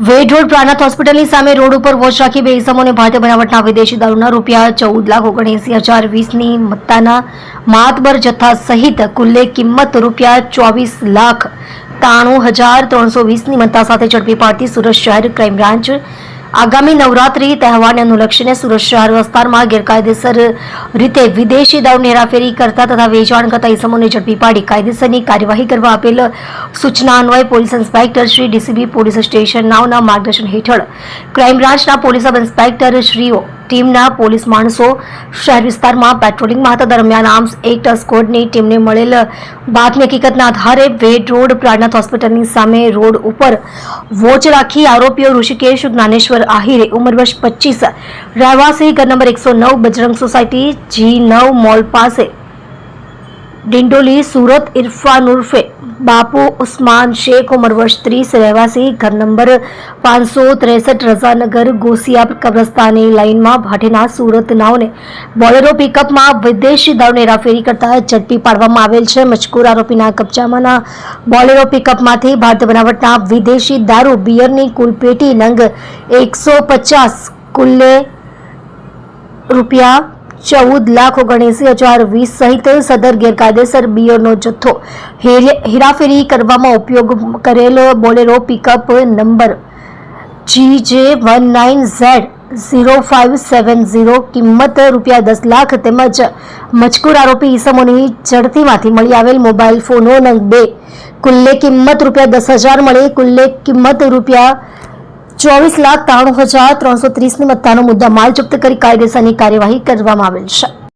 વેડ road Prannath હોસ્પિટલની સામે road ઉપર વોચ રાખી બે ઇસમોને ભારતીય બનાવટના વિદેશી દારૂના ₹14,79,20,20 મત્તાના માતબર જથ્થા સહિત કુલ્લે કિંમત ₹24,93,320 મત્તા સાથે ઝડપી પાડતી સુરત શહેર ક્રાઇમ બ્રાન્ચ આગામી નવરાત્રી તહેવારને અનુલક્ષીને સુરત શહેર વિસ્તારમાં ગેરકાયદેસર રીતે વિદેશી દારૂની હેરાફેરી કરતા તથા વેચાણ કરતા ઇસમોને ઝડપી પાડી કાયદેસરની કાર્યવાહી કરવા આપેલ સૂચના અન્વયે police inspector Shri DCB police station નાઓના માર્ગદર્શન હેઠળ ક્રાઇમ બ્રાન્ચના પોલીસ સબ ઇન્સ્પેક્ટર શ્રીઓ ટીમના પોલીસ માણસો શહેર વિસ્તારમાં પેટ્રોલિંગમાં હતા દરમિયાન આર્મ્સ એક્ટ સ્ક્વોડની ટીમને મળેલ બાતમી હકીકતના આધારે વેડ રોડ પ્રાણનાથ હોસ્પિટલની સામે રોડ ઉપર વોચ રાખી આરોપીઓ ઋષિકેશ જ્ઞાનેશ્વર આહિરે ઉંમર વર્ષ 25 રહેવાસી ઘર number 109 Bajrang society G9 mall પાસે ડિંડોલી સુરત ઇરફાન ઉર્ફે બાપુ ઉસ્માન શેખ ઉંમર વર્ષ 30 રહેવાસી ઘર નંબર 563 રઝાનગર ગોસિયા કબ્રસ્તાની લાઇનમાં ભાટેના સુરત નાઓને બોલેરો પિકઅપમાં વિદેશી દારૂની હેરાફેરી કરતા ઝડપી પાડવામાં આવેલ છે. મજકૂર આરોપીના કબજામાંના બોલેરો પિકઅપમાંથી ભારતીય બનાવટના વિદેશી દારૂ બિયરની કુલ પેટી નંગ 150 કુલ્લે ₹14,79,20 સહિત સદર ગેરકાયદેસર બિયરનો જથ્થો હેરાફેરી કરવામાં ઉપયોગ કરેલ બોલેરો પિકઅપ નંબર GJ19Z0570 કિંમત ₹10 લાખ તેમજ મજકૂર આરોપી ઈસમોની ઝડતીમાંથી મળી આવેલ મોબાઈલ ફોનો નંગ 2 કુલ્લે કિંમત ₹10,000 મળી કુલ્લે કિંમત ₹24,93,330 મત્તાનો મુદ્દા માલ જપ્ત કરી કાયદેસરની કાર્યવાહી કરવામાં આવેલ છે.